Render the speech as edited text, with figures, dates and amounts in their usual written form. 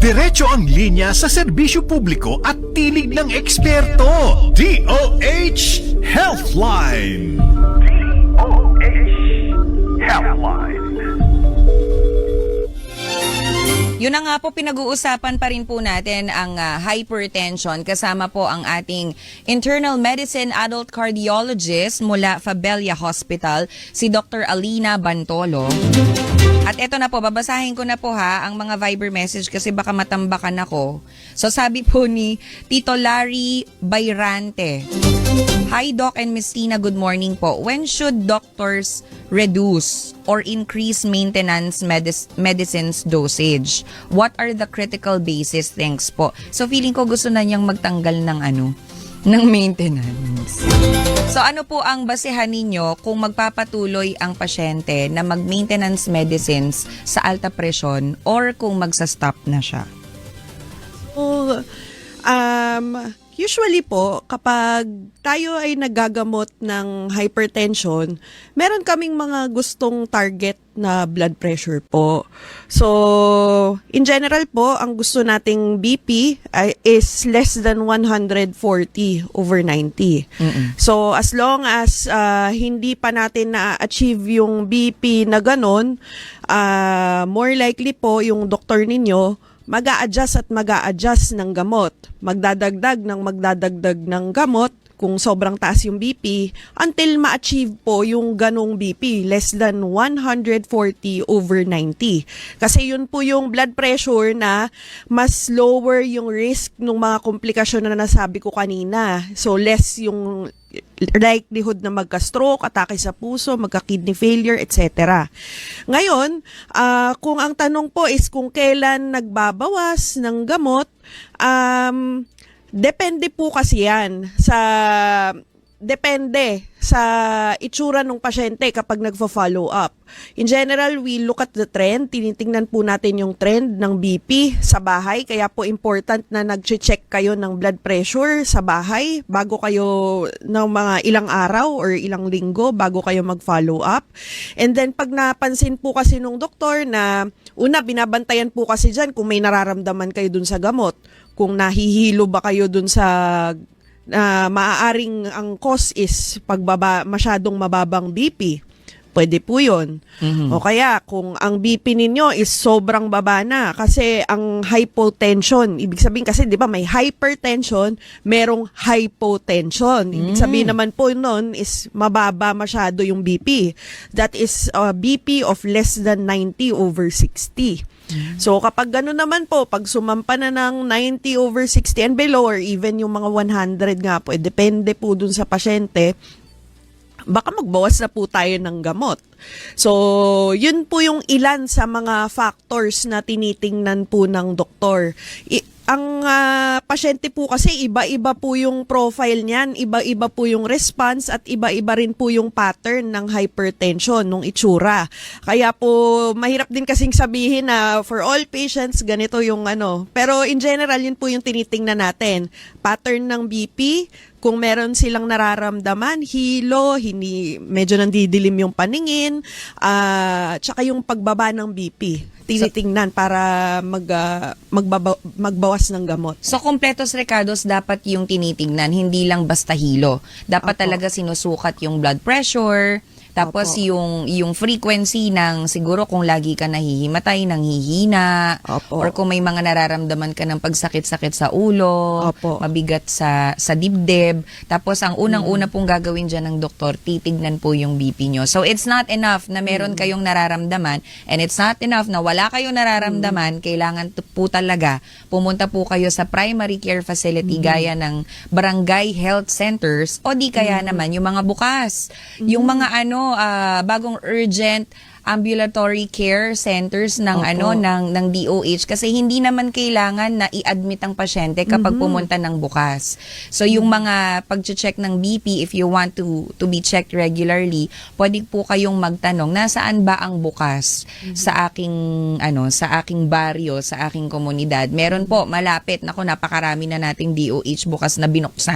Diretso ang linya sa serbisyo publiko at tinig ng eksperto. DOH Healthline. Healthline. Yun na nga po, pinag-uusapan pa rin po natin ang hypertension. Kasama po ang ating internal medicine adult cardiologist mula Fabella Hospital, si Dr. Alina Bantolo. At eto na po, babasahin ko na po ang mga Viber message kasi baka matambakan ako. So sabi po ni Tito Larry Bayrante, "Hi Doc and Miss Tina, good morning po. When should doctors reduce or increase maintenance medicines dosage? What are the critical basis? Thanks po." So feeling ko gusto na niyang magtanggal ng ng maintenance. So ano po ang basehan ninyo kung magpapatuloy ang pasyente na mag-maintenance medicines sa alta presyon or kung magsa-stop na siya? So, usually po, kapag tayo ay nagagamot ng hypertension, meron kaming mga gustong target na blood pressure po. So, in general po, ang gusto nating BP is less than 140/90. So, as long as hindi pa natin na-achieve yung BP na ganon, more likely po yung doktor ninyo mag-a-adjust at mag-a-adjust ng gamot. Magdadagdag ng gamot kung sobrang taas yung BP until ma-achieve po yung ganong BP, less than 140/90. Kasi yun po yung blood pressure na mas lower yung risk ng mga komplikasyon na nasabi ko kanina. So less yung likelihood na magka-stroke, atake sa puso, magka-kidney failure, etc. Ngayon, kung ang tanong po is kung kailan nagbabawas ng gamot, depende po kasi yan depende sa itsura ng pasyente kapag nagfo-follow up. In general, we look at the trend. Tinitingnan po natin yung trend ng BP sa bahay. Kaya po important na nag-check kayo ng blood pressure sa bahay bago kayo ng mga ilang araw or ilang linggo bago kayo mag-follow up. And then pag napansin po kasi nung doktor na binabantayan po kasi dyan kung may nararamdaman kayo dun sa gamot. Kung nahihilo ba kayo dun sa maaaring ang cause is masyadong mababang BP. Pwede po yun. O kaya kung ang BP ninyo is sobrang baba na kasi ang hypotension, ibig sabihin kasi di ba may hypertension, merong hypotension. Ibig sabihin naman po nun is mababa masyado yung BP. That is BP of less than 90/60. So kapag gano'n naman po, pag sumampa na ng 90/60 and below or even yung mga 100 nga po, depende po dun sa pasyente, baka magbawas na po tayo ng gamot. So, yun po yung ilan sa mga factors na tinitingnan po ng doktor. Ang pasyente po kasi iba-iba po yung profile niyan, iba-iba po yung response at iba-iba rin po yung pattern ng hypertension, nung itsura. Kaya po mahirap din kasing sabihin na for all patients ganito yung Pero in general yun po yung tinitingnan natin. Pattern ng BP, kung meron silang nararamdaman, hilo, medyo nandidilim yung paningin, tsaka yung pagbaba ng BP. Tinitingnan para magbawas ng gamot. So, completos recados dapat yung tinitingnan, hindi lang basta hilo. Dapat Opo. talaga sinusukat yung blood pressure, tapos Opo. yung frequency ng siguro kung lagi ka nahihimatay, nanghihina, Opo. or kung may mga nararamdaman ka ng pagsakit-sakit sa ulo, Opo. mabigat sa dibdib. Tapos ang unang-una pong gagawin dyan ng doktor, titignan po yung BP nyo. So, it's not enough na meron kayong nararamdaman and it's not enough na wala kayong nararamdaman. Kailangan po talaga pumunta po kayo sa primary care facility gaya ng barangay health centers o di kaya naman yung mga bukas. Yung mga bagong urgent ambulatory care centers ng ng DOH kasi hindi naman kailangan na i-admit ang pasyente kapag pumunta ng bukas. So yung mga pag-check ng BP, if you want to be checked regularly, pwede po kayong magtanong nasaan ba ang bukas sa aking baryo, sa aking komunidad. Meron po malapit, napakarami na nating DOH bukas na binuksan.